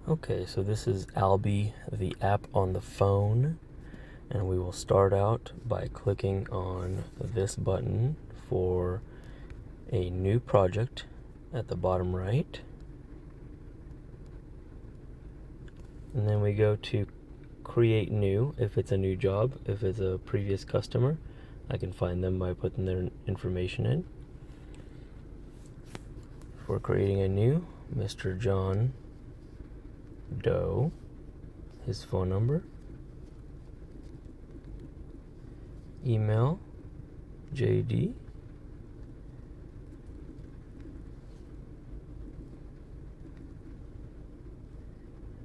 Okay, so this is Albi, the app on the phone, and we will start out by clicking on this button for a new project at the bottom right. And then we go to create new if it's a new job. If it's a previous customer, I can find them by putting their information in. If we're creating a new, Mr. John Doe, his phone number, email, JD,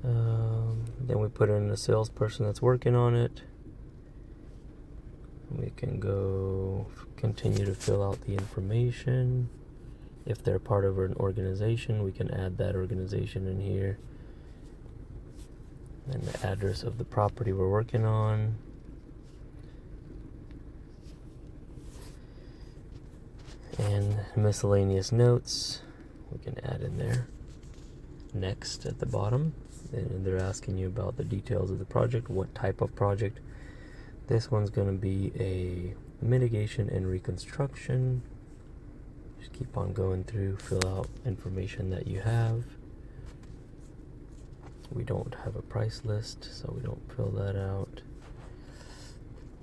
then we put in the salesperson that's working on it. We can go continue to fill out the information. If they're part of an organization, we can add that organization in here. And the address of the property we're working on. And miscellaneous notes, we can add in there. Next at the bottom, and they're asking you about the details of the project, what type of project. This one's going to be a mitigation and reconstruction. Just keep on going through, fill out information that you have. We don't have a price list, so we don't fill that out.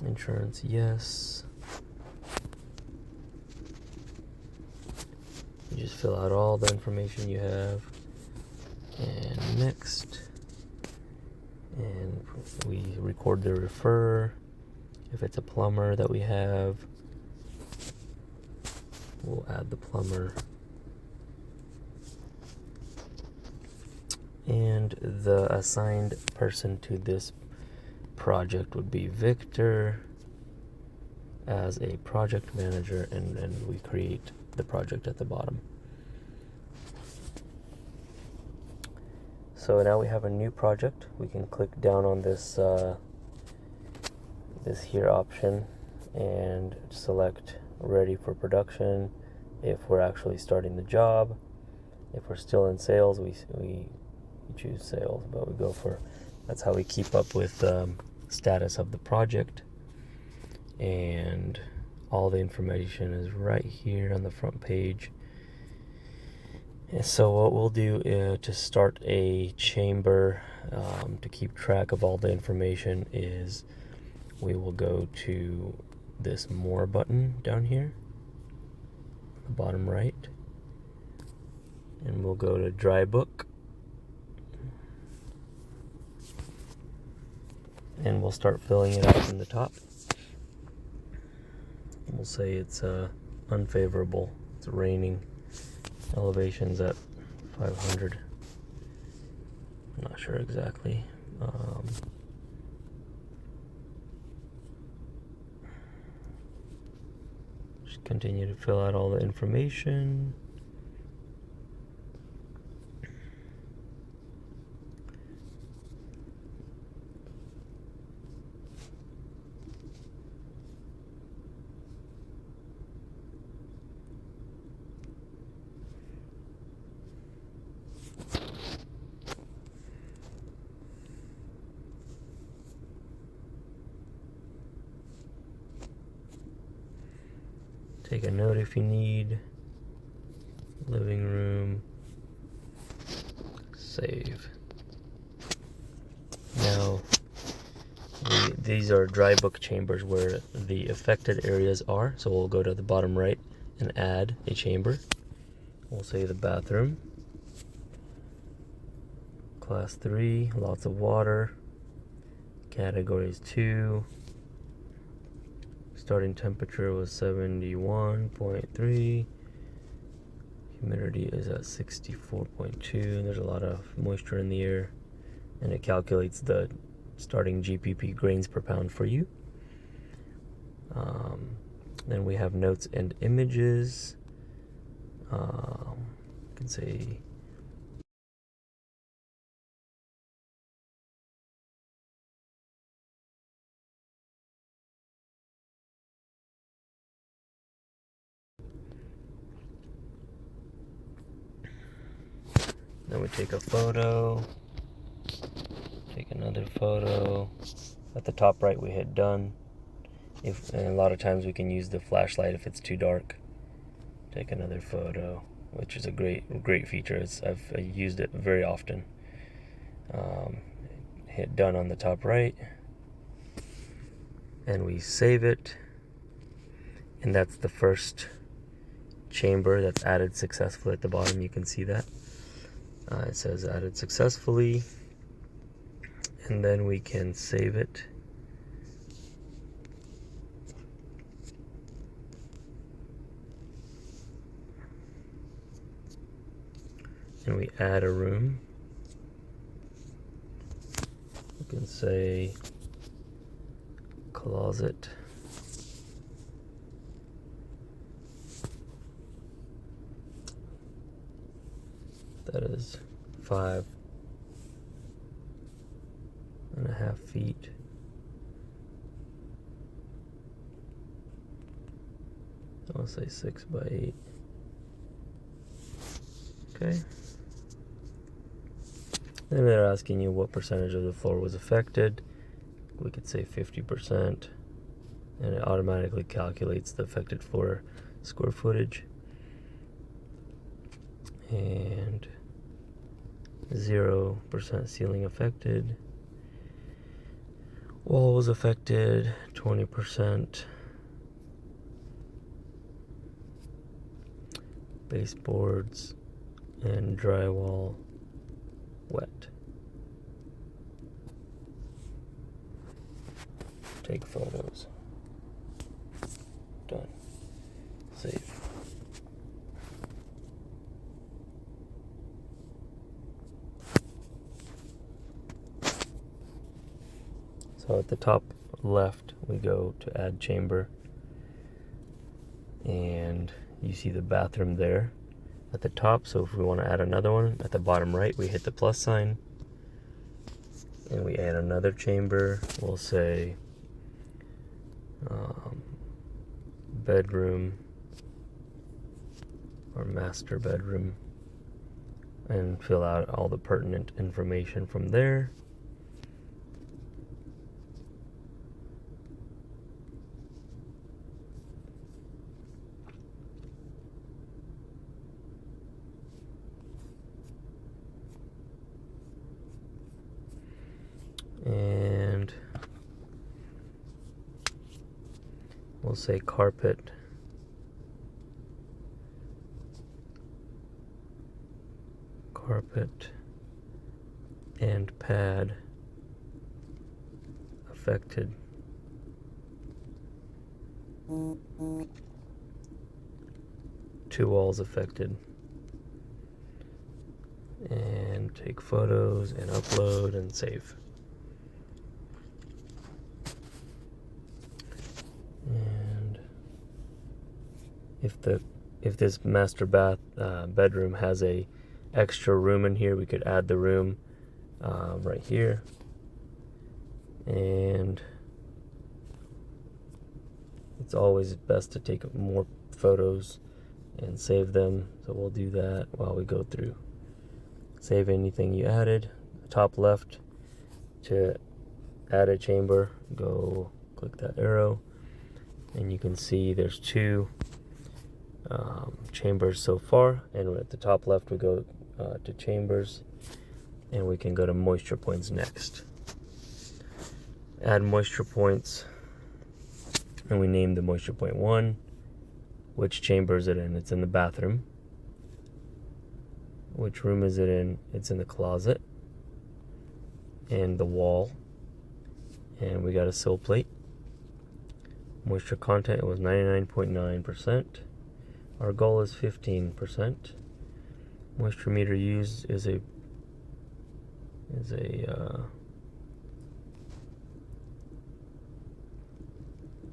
Insurance, yes. You just fill out all the information you have. And next. And we record the refer. If it's a plumber that we have, we'll add the plumber. And the assigned person to this project would be Victor as a project manager, and we create the project at the bottom. So now we have a new project. We can click down on this this here option and select ready for production if we're actually starting the job. If we're still in sales, we choose sales, but we go for, that's how we keep up with status of the project. And all the information is right here on the front page. And so what we'll do to start a chamber, to keep track of all the information, is we will go to this more button down here, the bottom right, and we'll go to dry book, and we'll start filling it out from the top. We'll say it's unfavorable, it's raining, elevation's at 500, I'm not sure exactly. Just continue to fill out all the information. Take a note if you need. Living room. Save. Now, these are dry book chambers where the affected areas are. So we'll go to the bottom right and add a chamber. We'll say the bathroom. Class 3, lots of water. Categories 2. Starting temperature was 71.3. Humidity is at 64.2. There's a lot of moisture in the air, and it calculates the starting GPP grains per pound for you. Then we have notes and images. You can say then we take a photo. Take another photo. At the top right, we hit done. And a lot of times we can use the flashlight if it's too dark. Take another photo, which is a great feature. I've used it very often. Hit done on the top right, and we save it. And that's the first chamber that's added successfully. At the bottom you can see that it says added successfully, and then we can save it. And we add a room. We can say closet. That is 5.5 feet. I'll say 6 by 8. Okay. Then they're asking you what percentage of the floor was affected. We could say 50%, and it automatically calculates the affected floor square footage. And 0% ceiling affected. Wall was affected, 20%. Baseboards and drywall wet. Take photos. Done. Save. So at the top left, we go to add chamber, and you see the bathroom there at the top. So if we want to add another one, at the bottom right, we hit the plus sign, and we add another chamber. We'll say bedroom or master bedroom, and fill out all the pertinent information from there. And we'll say carpet and pad affected. Two walls affected. And take photos and upload and save. And if this master bedroom has a extra room in here, we could add the room right here. And it's always best to take more photos and save them, so we'll do that while we go through. Save anything you added. Top left, to add a chamber, go click that arrow, and you can see there's two chambers so far. And at the top left, we go to chambers, and we can go to moisture points next. Add moisture points, and we name the moisture point 1. Which chamber is it in? It's in the bathroom. Which room is it in? It's in the closet. And the wall. And we got a sill plate. Moisture content was 99.9%. Our goal is 15%. Moisture meter used is a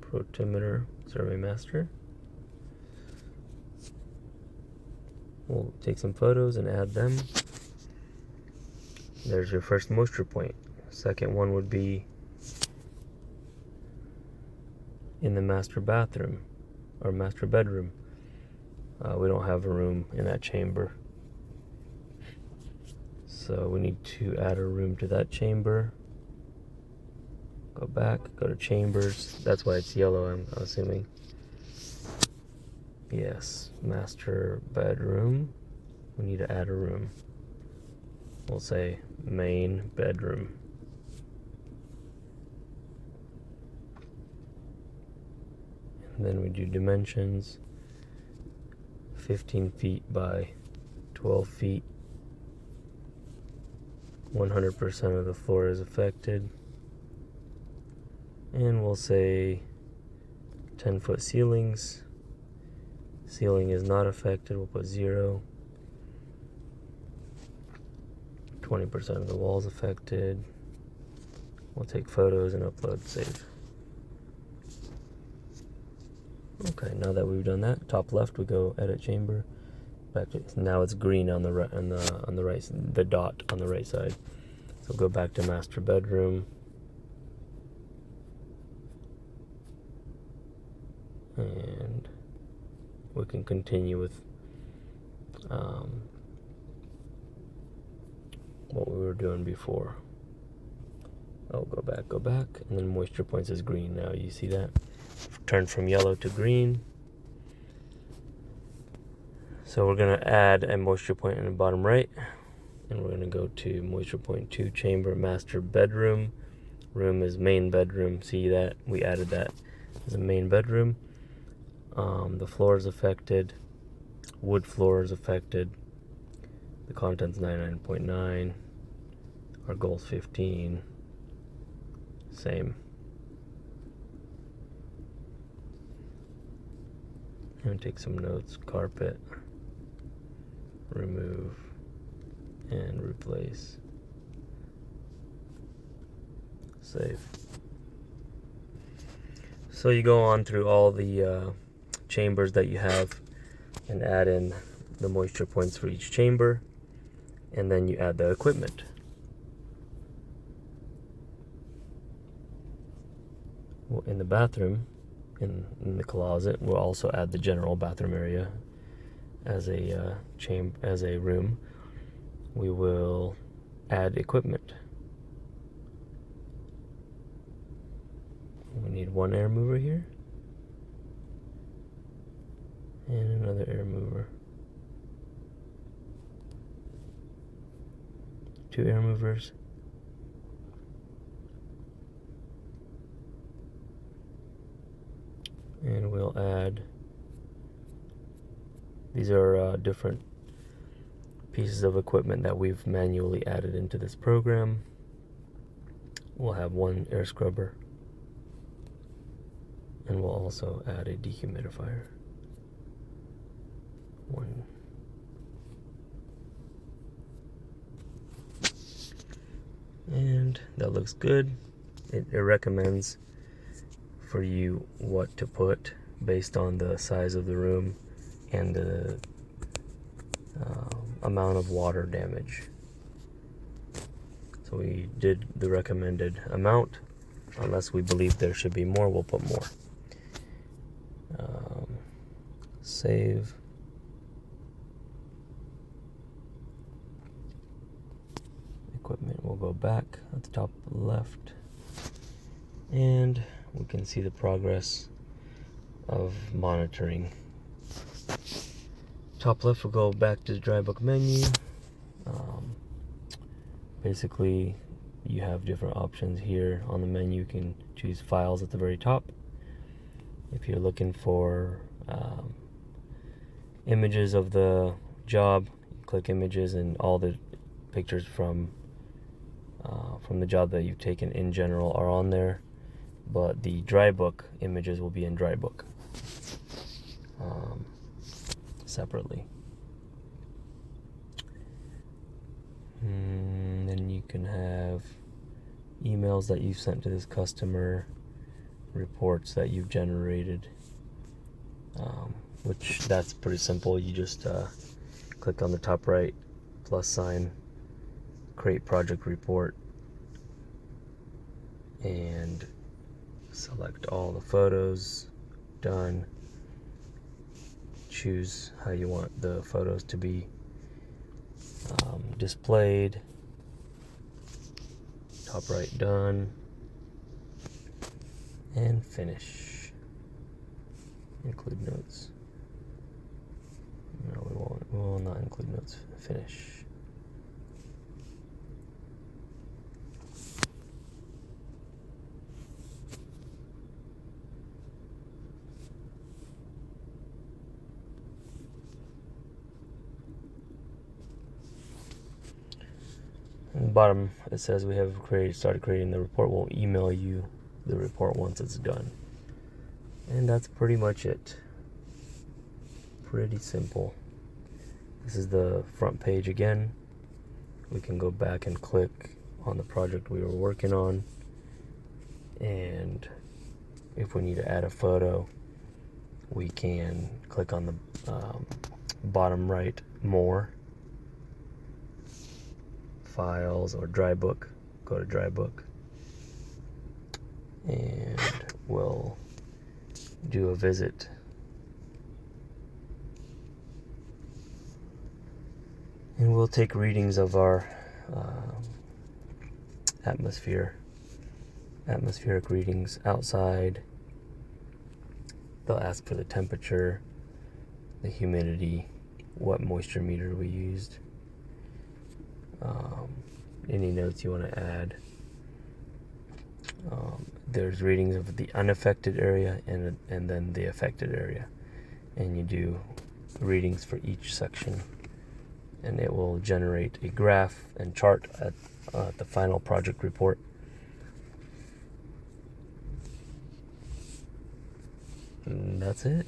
protimeter Survey Master. We'll take some photos and add them. There's your first moisture point. Second one would be in the master bathroom or master bedroom. We don't have a room in that chamber. So So we need to add a room to that chamber. Go back, go to chambers. That's why it's yellow, I'm assuming. Yes, master bedroom. We need to add a room. We'll say main bedroom. And then we do dimensions. 15 feet by 12 feet. 100% of the floor is affected. And we'll say 10-foot ceilings. Ceiling is not affected, we'll put 0. 20% of the walls affected. We'll take photos and upload, save. Okay, now that we've done that, top left we go edit chamber. Back to, now it's green on the right, on the right, the dot on the right side. So go back to master bedroom. And we can continue with what we were doing before. Oh, go back, and then moisture points is green now. You see that? Turn from yellow to green. So we're gonna add a moisture point in the bottom right, and we're gonna go to moisture point 2, chamber, master bedroom. Room is main bedroom. See that? We added that as a main bedroom. The floor is affected. Wood floor is affected. The content's 99.9. Our goal's 15. Same. I'm gonna take some notes. Carpet. Remove. And replace. Save. So you go on through all the chambers that you have and add in the moisture points for each chamber, and then you add the equipment. In the bathroom, in the closet, we'll also add the general bathroom area as a room. We will add equipment. We need one air mover here and another air mover. 2 air movers. And we'll add, these are different pieces of equipment that we've manually added into this program. We'll have 1 air scrubber, and we'll also add a dehumidifier. 1. And that looks good. It recommends for you what to put based on the size of the room and the amount of water damage. So we did the recommended amount. Unless we believe there should be more, we'll put more. Save. Equipment will go back at the top left, and we can see the progress of monitoring. Top left will go back to the dry book menu. Basically, you have different options here on the menu. You can choose files at the very top. If you're looking for images of the job, you click images, and all the pictures from the job that you've taken in general are on there, but the dry book images will be in dry book separately. And then you can have emails that you've sent to this customer, reports that you've generated, which that's pretty simple. You just click on the top right plus sign, create project report, and select all the photos. Done. Choose how you want the photos to be displayed, top right, done, and finish. Include notes. No, we won't. We will not include notes. Finish. On the bottom, it says we have started creating the report. We'll email you the report once it's done. And that's pretty much it. Pretty simple. This is the front page again. We can go back and click on the project we were working on. And if we need to add a photo, we can click on the bottom right, more, files, or dry book. Go to dry book, and we'll do a visit. And we'll take readings of our atmospheric readings outside. They'll ask for the temperature, the humidity, what moisture meter we used, any notes you want to add. There's readings of the unaffected area and then the affected area, and you do readings for each section, and it will generate a graph and chart at the final project report. And that's it.